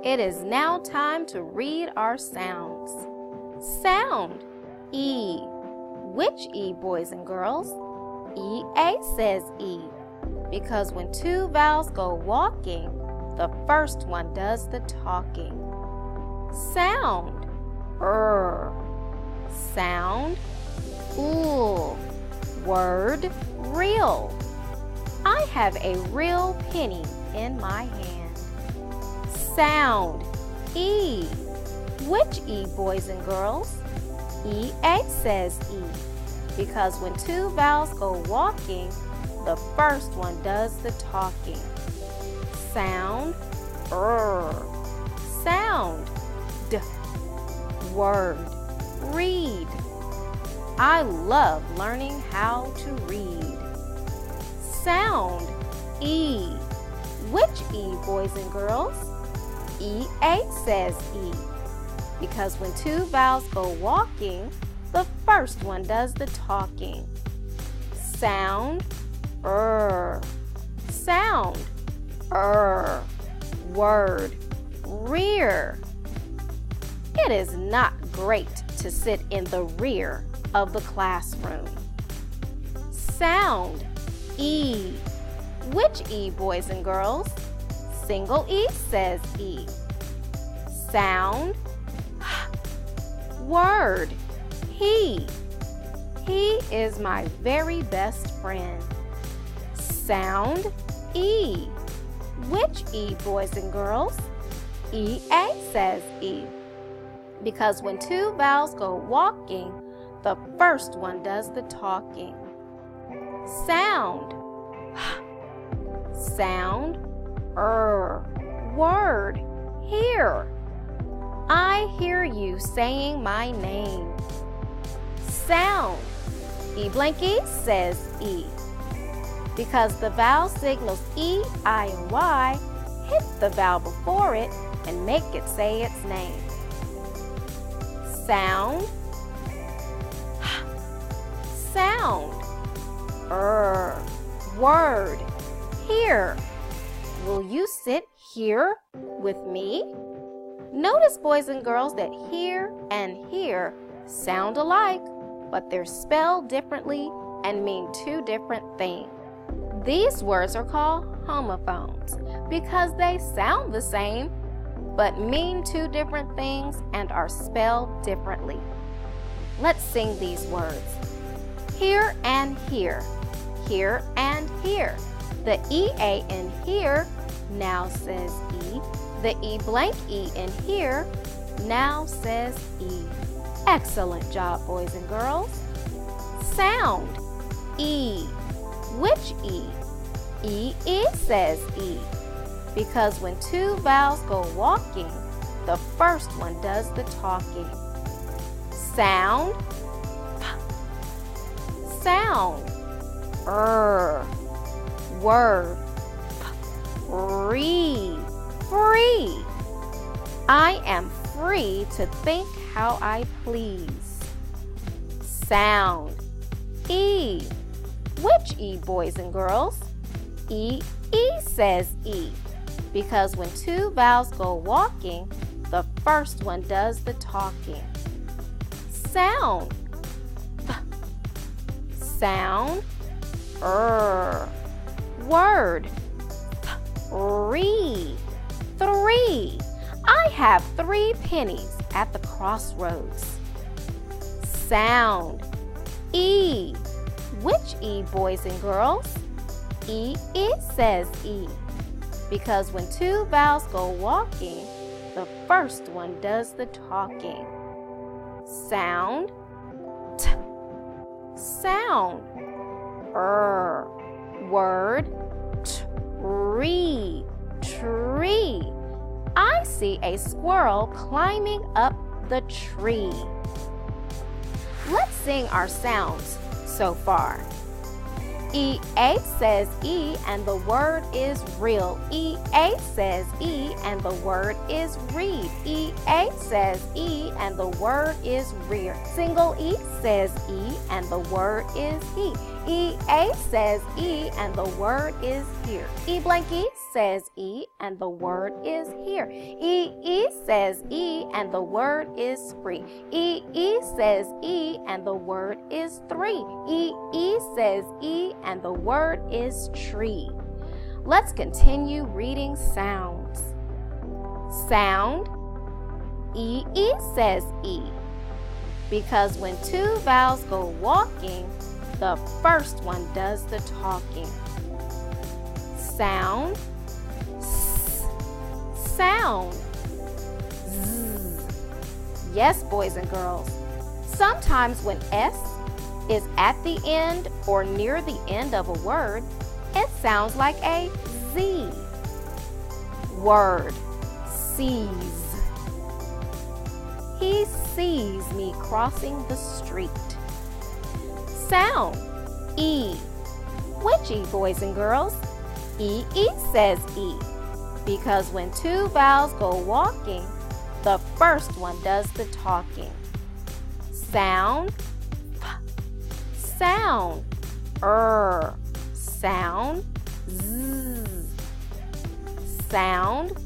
It is now time to read our sounds. Sound, E. Which E, boys and girls? E-A says E, because when two vowels go walking, the first one does the talking. Sound, Sound, ooh. Word, real. I have a real penny in my hand. Sound, E. Which E, boys and girls? E-A says E, because when two vowels go walking, the first one does the talking. Sound, Sound, D. Word, read. I love learning how to read. Sound, E. Which E, boys and girls? E-A says E, because when two vowels go walking, the first one does the talking. Sound, Sound, Word, rear. It is not great to sit in the rear of the classroom. Sound, E. Which E, boys and girls? Single E says E. Sound, Word, he. He is my very best friend. Sound, E. Which E, boys and girls? E-A says E, because when two vowels go walking, the first one does the talking. Sound, Sound, Word, hear. I hear you saying my name. Sound, E blank E says E, because the vowel signals E, I, and Y, hit the vowel before it and make it say its name. Sound, Sound, Word, here. Will you sit here with me? Notice, boys and girls, that here and here sound alike, but they're spelled differently and mean two different things. These words are called homophones because they sound the same, but mean two different things and are spelled differently. Let's sing these words. Here and here, here and here. The E-A in here now says E. The E blank E in here now says E. Excellent job, boys and girls. Sound, E. Which E? E-E says E, because when two vowels go walking, the first one does the talking. Sound, Sound, Word, free. I am free to think how I please. Sound, E. Which E, boys and girls? E-E says E, because when two vowels go walking, the first one does the talking. Sound, Sound, Word, three. I have 3 pennies at the crossroads. Sound, E. Which E, boys and girls? E-E says E, because when two vowels go walking, the first one does the talking. Sound, T. Sound, Word, tree. I see a squirrel climbing up the tree. Let's sing our sounds so far. E-A says E and the word is real. E-A says E and the word is read. E-A says E and the word is rear. Single E says E and the word is he. E-A says E and the word is here. E blank E says E and the word is here. E says E and the word is free. E says E and the word is three. E says E and the word is tree. Let's continue reading sounds. Sound. E says E. Because when two vowels go walking, the first one does the talking. Sound. S. Sound. Z. Yes, boys and girls. Sometimes when S is at the end or near the end of a word, it sounds like a Z. Word. Sees. He sees me crossing the street. Sound. E. Which E, boys and girls? E says E. Because when two vowels go walking, the first one does the talking. Sound. F. Sound. Sound. Z. Sound.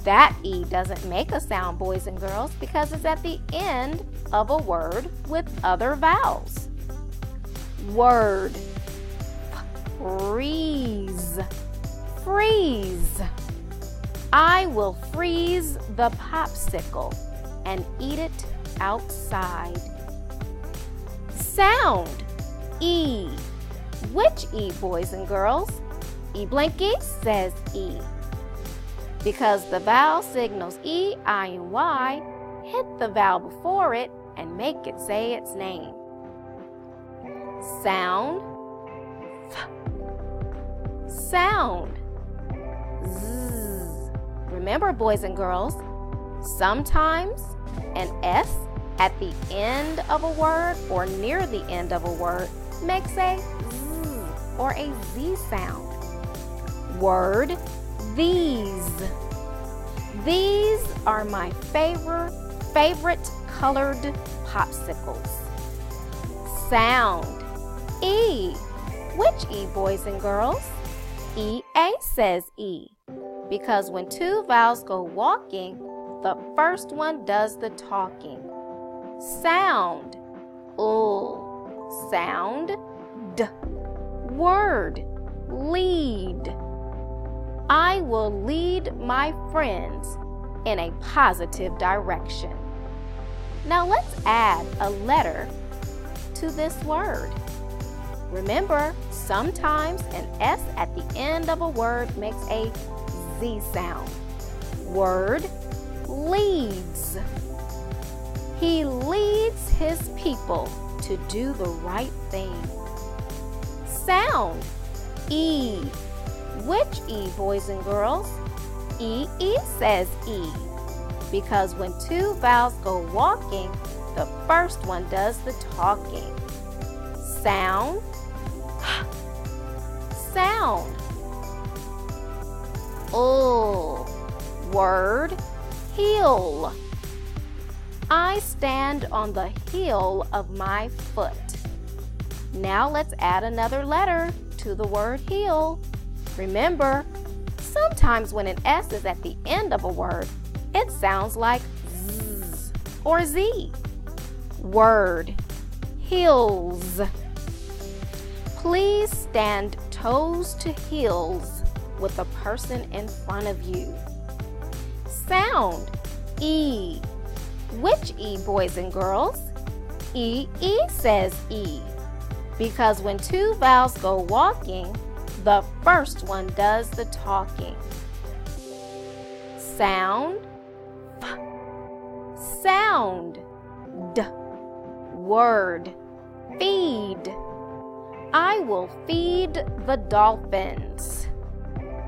That E doesn't make a sound, boys and girls, because it's at the end of a word with other vowels. Word. Freeze. Freeze. I will freeze the popsicle and eat it outside. Sound. E. Which E, boys and girls? E blanky says E. Because the vowel signals E, I, and Y, hit the vowel before it and make it say its name. Sound. F. Sound. Z. Remember, boys and girls, sometimes an S at the end of a word or near the end of a word makes a Z or a Z sound. Word. These. These are my favorite colored popsicles. Sound. E. Which E, boys and girls? E-A says E. Because when two vowels go walking, the first one does the talking. Sound. L. Sound. D. Word. Lead. I will lead my friends in a positive direction. Now let's add a letter to this word. Remember, sometimes an S at the end of a word makes a Z sound. Word. Leads. He leads his people to do the right thing. Sound. E. Which E, boys and girls? E says E. Because when two vowels go walking, the first one does the talking. Sound. Sound. Word. Heel. I stand on the heel of my foot. Now let's add another letter to the word heel. Remember, sometimes when an S is at the end of a word, it sounds like Z or Z. Word. Heels. Please stand toes to heels with the person in front of you. Sound. E. Which E, boys and girls? E says E. Because when two vowels go walking, the first one does the talking. Sound. F. Sound. D. Word. Feed. I will feed the dolphins.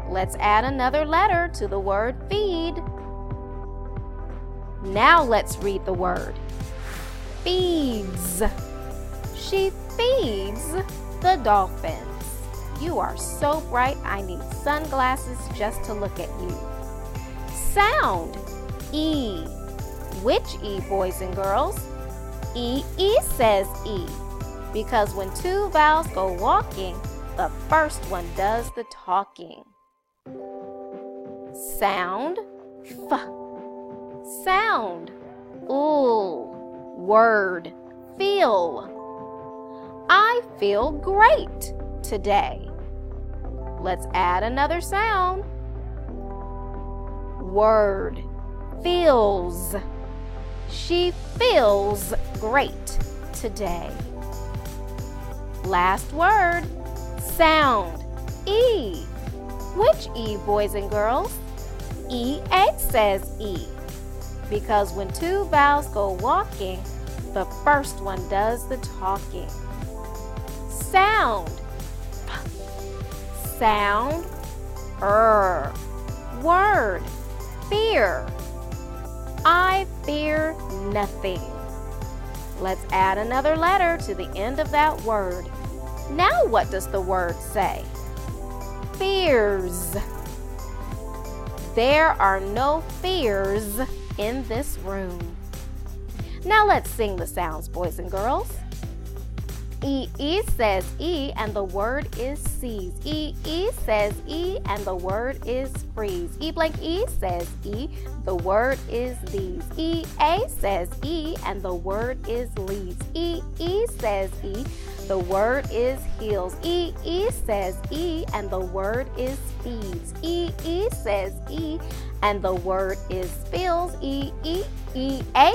Let's add another letter to the word feed. Now let's read the word. Feeds. She feeds the dolphins. You are so bright, I need sunglasses just to look at you. Sound. E. Which E, boys and girls? E says E. Because when two vowels go walking, the first one does the talking. Sound F. Sound L. Word feel. I feel great today. Let's add another sound. Word feels. She feels great today. Last word, sound E. Which E, boys and girls? EA says E, because when two vowels go walking, the first one does the talking. Sound Sound Word fear. I fear nothing. Let's add another letter to the end of that word. Now what does the word say? Fears. There are no fears in this room. Now let's sing the sounds, boys and girls. E says E and the word is seize. E says E and the word is freeze. E blank E says E, the word is these. A says E and the word is leaves. E says E, the word is heals. E says E and the word is feeds. E says E and the word is feels. A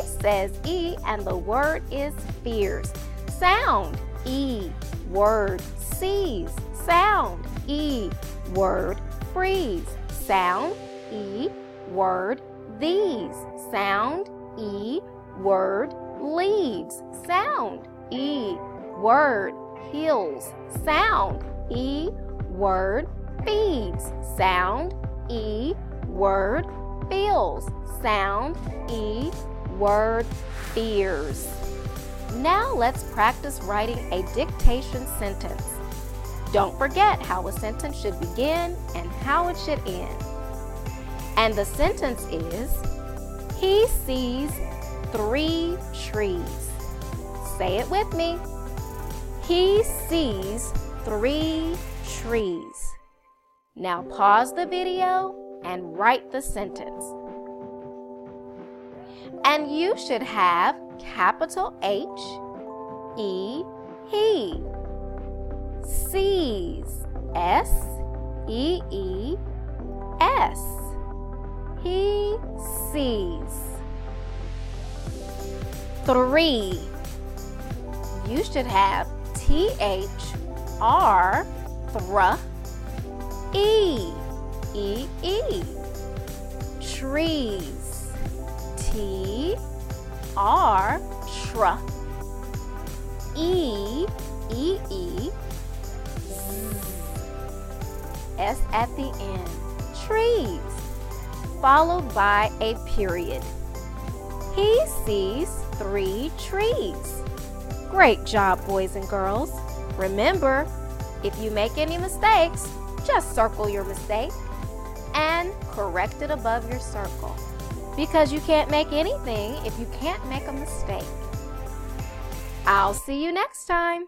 says E and the word is fears. Sound E, word sees. Sound E, word freeze. Sound E, word these. Sound E, word leaves. Sound E, word heals. Sound E, word feeds. Sound E, word feels. Sound E, word fears. Now let's practice writing a dictation sentence. Don't forget how a sentence should begin and how it should end. And the sentence is, he sees 3 trees. Say it with me. He sees 3 trees. Now pause the video and write the sentence. And you should have capital H, E, he. Sees, S-E-E-S. He sees. 3. You should have T-H-R, E-E-E. Trees. T-R, E-E-E. S at the end. Trees. Followed by a period. He sees 3 trees. Great job, boys and girls. Remember, if you make any mistakes, just circle your mistake and correct it above your circle. Because you can't make anything if you can't make a mistake. I'll see you next time.